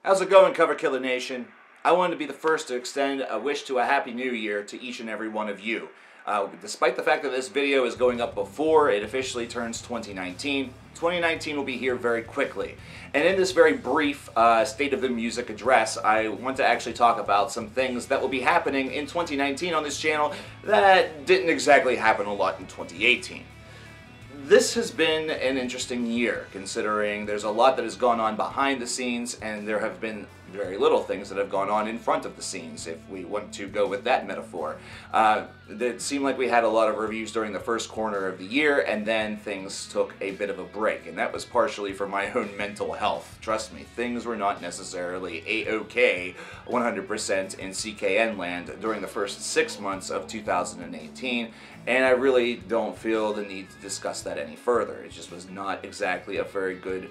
How's it going, Cover Killer Nation? I wanted to be the first to extend a wish to a Happy New Year to each and every one of you. Despite the fact that this video is going up before it officially turns 2019, 2019 will be here very quickly. And in this very brief State of the Music address, I want to actually talk about some things that will be happening in 2019 on this channel that didn't exactly happen a lot in 2018. This has been an interesting year, considering there's a lot that has gone on behind the scenes, and there have been very little things that have gone on in front of the scenes, if we want to go with that metaphor. It seemed like we had a lot of reviews during the first quarter of the year, and then things took a bit of a break, and that was partially for my own mental health. Trust me, things were not necessarily a-okay 100% in CKN land during the first 6 months of 2018, and I really don't feel the need to discuss that any further. It just was not exactly a very good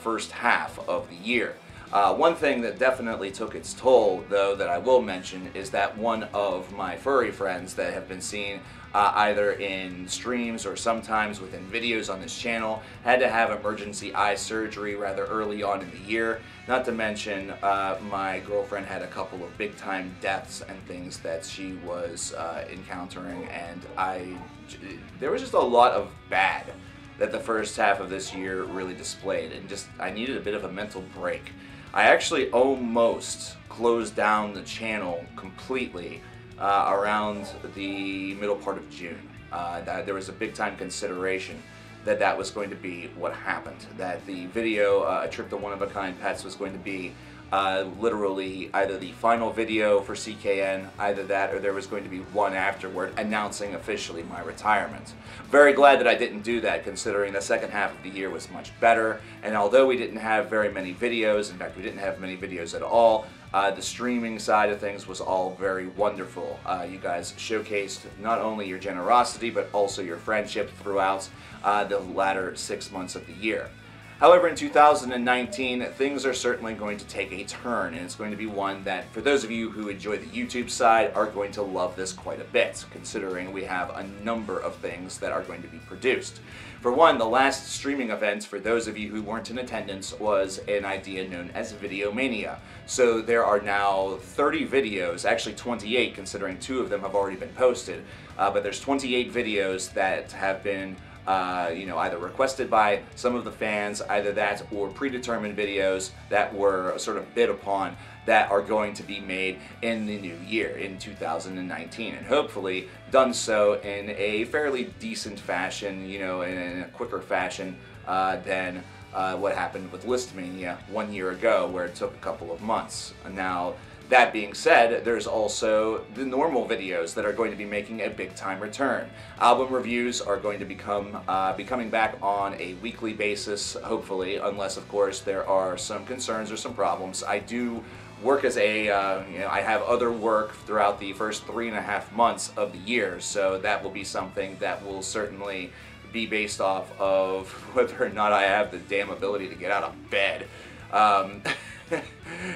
first half of the year. One thing that definitely took its toll, though, that I will mention is that one of my furry friends that have been seen either in streams or sometimes within videos on this channel had to have emergency eye surgery rather early on in the year. Not to mention my girlfriend had a couple of big-time deaths and things that she was encountering, and there was just a lot of bad that the first half of this year really displayed, and I needed a bit of a mental break. I actually almost closed down the channel completely around the middle part of June. There was a big time consideration that that was going to be what happened. That the video, A Trip to One of a Kind Pets, was going to be literally either the final video for CKN, either that or there was going to be one afterward announcing officially my retirement. Very glad that I didn't do that, considering the second half of the year was much better, and although we didn't have very many videos, in fact we didn't have many videos at all, the streaming side of things was all very wonderful. You guys showcased not only your generosity but also your friendship throughout the latter 6 months of the year. However, in 2019, things are certainly going to take a turn, and it's going to be one that, for those of you who enjoy the YouTube side, are going to love this quite a bit, considering we have a number of things that are going to be produced. For one, the last streaming event, for those of you who weren't in attendance, was an idea known as Video Mania. So there are now 30 videos, actually 28, considering 2 of them have already been posted, but there's 28 videos that have been either requested by some of the fans, either that or predetermined videos that were sort of bid upon that are going to be made in the new year, in 2019, and hopefully done so in a fairly decent fashion, in a quicker fashion than what happened with Listmania 1 year ago, where it took a couple of months. Now, that being said, there's also the normal videos that are going to be making a big-time return. Album reviews are going to be coming back on a weekly basis, hopefully, unless, of course, there are some concerns or some problems. I do work as I have other work throughout the first 3.5 months of the year, so that will be something that will certainly be based off of whether or not I have the damn ability to get out of bed.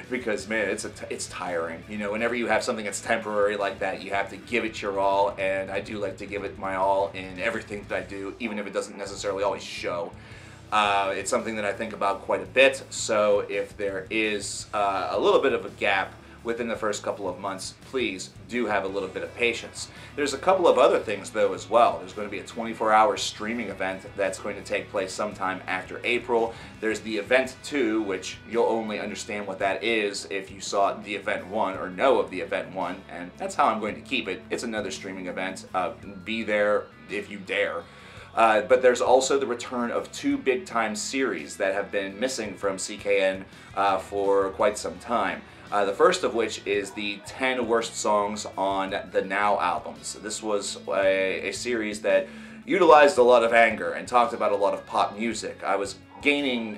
Because, man, it's tiring. Whenever you have something that's temporary like that, you have to give it your all, and I do like to give it my all in everything that I do, even if it doesn't necessarily always show. It's something that I think about quite a bit, so if there is a little bit of a gap within the first couple of months, please do have a little bit of patience. There's a couple of other things, though, as well. There's going to be a 24-hour streaming event that's going to take place sometime after April. There's the Event 2, which you'll only understand what that is if you saw the Event 1 or know of the Event 1, and that's how I'm going to keep it. It's another streaming event. Be there if you dare. But there's also the return of 2 big-time series that have been missing from CKN for quite some time. The first of which is the 10 worst songs on the Now albums. This was a series that utilized a lot of anger and talked about a lot of pop music. I was getting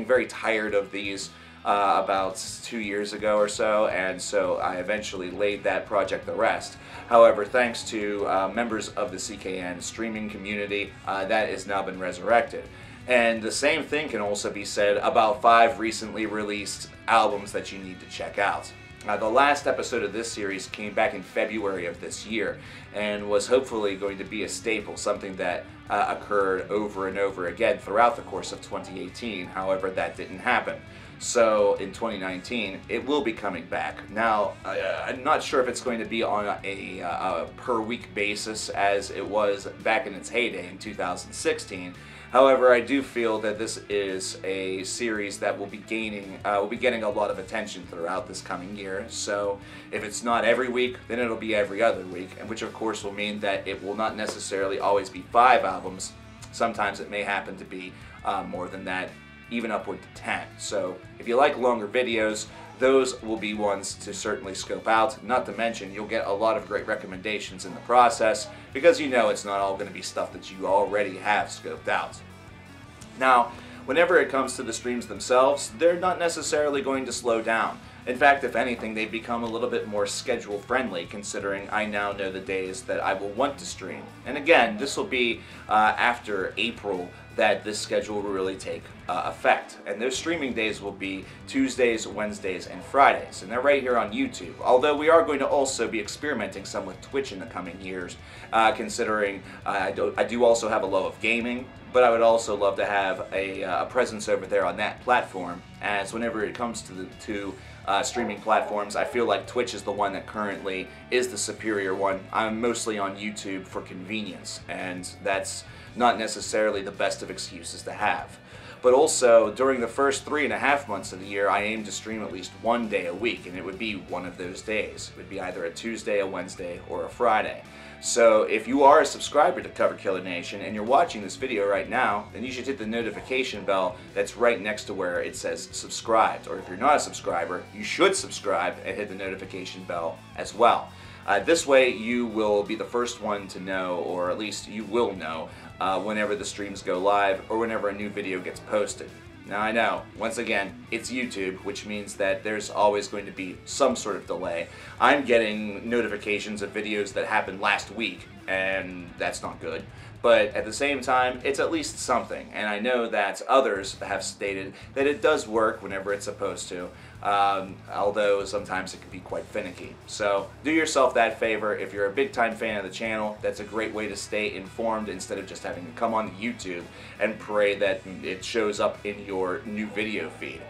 very tired of these about 2 years ago or so, and so I eventually laid that project to rest. However, thanks to members of the CKN streaming community, that has now been resurrected. And the same thing can also be said about 5 recently released albums that you need to check out. The last episode of this series came back in February of this year and was hopefully going to be a staple, something that occurred over and over again throughout the course of 2018. However, that didn't happen. So in 2019, it will be coming back. Now, I'm not sure if it's going to be on a per week basis as it was back in its heyday in 2016. However, I do feel that this is a series that will be getting a lot of attention throughout this coming year. So if it's not every week, then it'll be every other week, and which of course will mean that it will not necessarily always be 5 albums. Sometimes it may happen to be more than that, even upward to 10. So if you like longer videos, those will be ones to certainly scope out. Not to mention, you'll get a lot of great recommendations in the process, because you know it's not all going to be stuff that you already have scoped out. Now, whenever it comes to the streams themselves, they're not necessarily going to slow down. In fact, if anything, they've become a little bit more schedule friendly, considering I now know the days that I will want to stream. And again, this will be after April that this schedule will really take effect. And those streaming days will be Tuesdays, Wednesdays, and Fridays. And they're right here on YouTube. Although we are going to also be experimenting some with Twitch in the coming years, considering I do also have a love of gaming, but I would also love to have a presence over there on that platform, as whenever it comes to the two streaming platforms, I feel like Twitch is the one that currently is the superior one. I'm mostly on YouTube for convenience, and that's not necessarily the best of excuses to have. But also, during the first 3.5 months of the year, I aim to stream at least 1 day a week, and it would be one of those days. It would be either a Tuesday, a Wednesday, or a Friday. So if you are a subscriber to Cover Killer Nation and you're watching this video right now, then you should hit the notification bell that's right next to where it says subscribed. Or if you're not a subscriber, you should subscribe and hit the notification bell as well. This way you will be the first one to know, or at least you will know, whenever the streams go live or whenever a new video gets posted. Now I know, once again, it's YouTube, which means that there's always going to be some sort of delay. I'm getting notifications of videos that happened last week, and that's not good. But at the same time, it's at least something, and I know that others have stated that it does work whenever it's supposed to, although sometimes it can be quite finicky. So do yourself that favor. If you're a big-time fan of the channel, that's a great way to stay informed instead of just having to come on YouTube and pray that it shows up in your new video feed.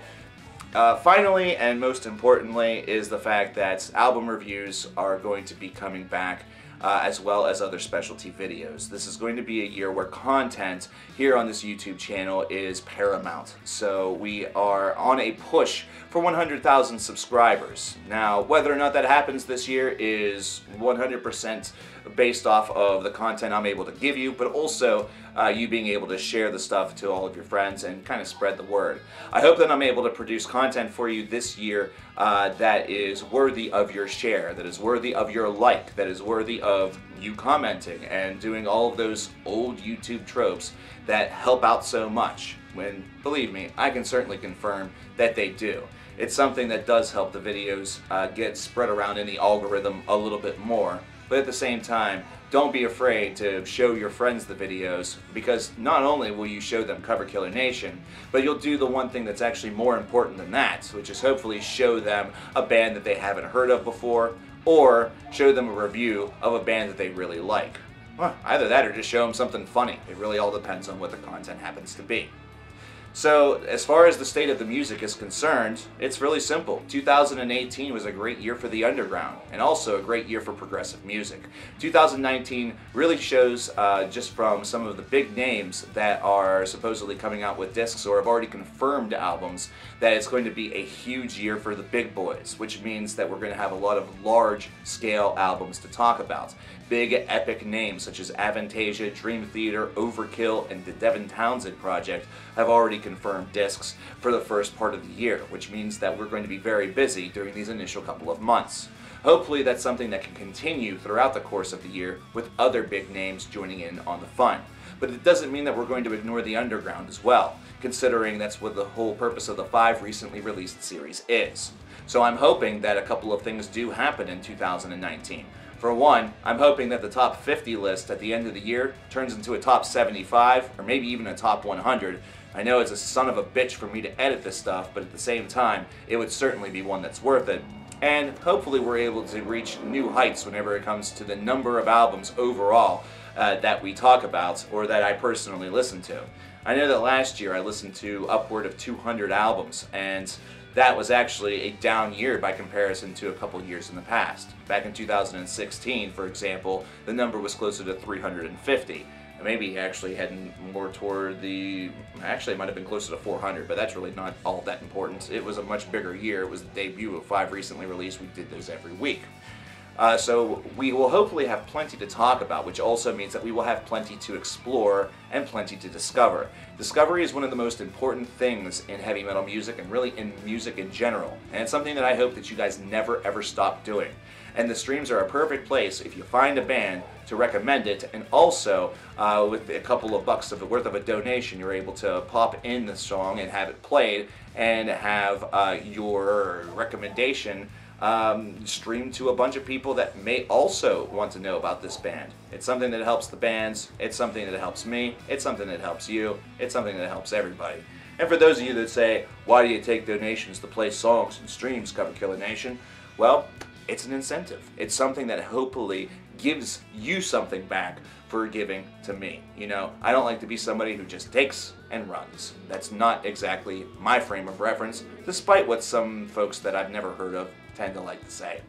Finally, and most importantly, is the fact that album reviews are going to be coming back, as well as other specialty videos. This is going to be a year where content here on this YouTube channel is paramount. So we are on a push for 100,000 subscribers. Now, whether or not that happens this year is 100% based off of the content I'm able to give you, but also you being able to share the stuff to all of your friends and kind of spread the word. I hope that I'm able to produce content for you this year that is worthy of your share, that is worthy of your like, that is worthy of you commenting and doing all of those old YouTube tropes that help out so much, when, believe me, I can certainly confirm that they do. It's something that does help the videos get spread around in the algorithm a little bit more, but at the same time, don't be afraid to show your friends the videos, because not only will you show them Cover Killer Nation, but you'll do the one thing that's actually more important than that, which is hopefully show them a band that they haven't heard of before, or show them a review of a band that they really like. Well, either that or just show them something funny. It really all depends on what the content happens to be. So, as far as the state of the music is concerned, it's really simple. 2018 was a great year for the underground, and also a great year for progressive music. 2019 really shows, just from some of the big names that are supposedly coming out with discs or have already confirmed albums, that it's going to be a huge year for the big boys, which means that we're going to have a lot of large-scale albums to talk about. Big epic names such as Avantasia, Dream Theater, Overkill, and the Devin Townsend Project have already confirmed discs for the first part of the year, which means that we're going to be very busy during these initial couple of months. Hopefully that's something that can continue throughout the course of the year, with other big names joining in on the fun. But it doesn't mean that we're going to ignore the underground as well, considering that's what the whole purpose of the 5 recently released series is. So I'm hoping that a couple of things do happen in 2019. For one, I'm hoping that the top 50 list at the end of the year turns into a top 75, or maybe even a top 100. I know it's a son of a bitch for me to edit this stuff, but at the same time, it would certainly be one that's worth it. And hopefully we're able to reach new heights whenever it comes to the number of albums overall that we talk about, or that I personally listen to. I know that last year I listened to upward of 200 albums, and that was actually a down year by comparison to a couple years in the past. Back in 2016, for example, the number was closer to 350. And maybe actually heading more toward actually it might have been closer to 400, but that's really not all that important. It was a much bigger year. It was the debut of 5 recently released. We did those every week. So we will hopefully have plenty to talk about, which also means that we will have plenty to explore and plenty to discover. Discovery is one of the most important things in heavy metal music and really in music in general. And it's something that I hope that you guys never ever stop doing. And the streams are a perfect place if you find a band to recommend it, and also with a couple of bucks worth of a donation, you're able to pop in the song and have it played and have your recommendation streamed to a bunch of people that may also want to know about this band. It's something that helps the bands, it's something that helps me, it's something that helps you, it's something that helps everybody. And for those of you that say, why do you take donations to play songs and streams, Cover Killer Nation? Well, it's an incentive. It's something that hopefully gives you something back for giving to me. You know, I don't like to be somebody who just takes and runs. That's not exactly my frame of reference, despite what some folks that I've never heard of tend to like to say.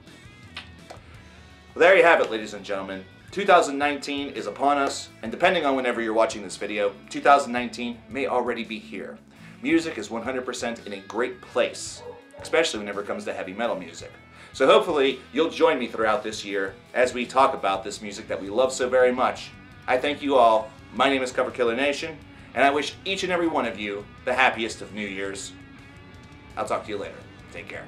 Well, there you have it, ladies and gentlemen. 2019 is upon us, and depending on whenever you're watching this video, 2019 may already be here. Music is 100% in a great place, especially whenever it comes to heavy metal music. So hopefully you'll join me throughout this year as we talk about this music that we love so very much. I thank you all. My name is Cover Killer Nation, and I wish each and every one of you the happiest of New Year's. I'll talk to you later. Take care.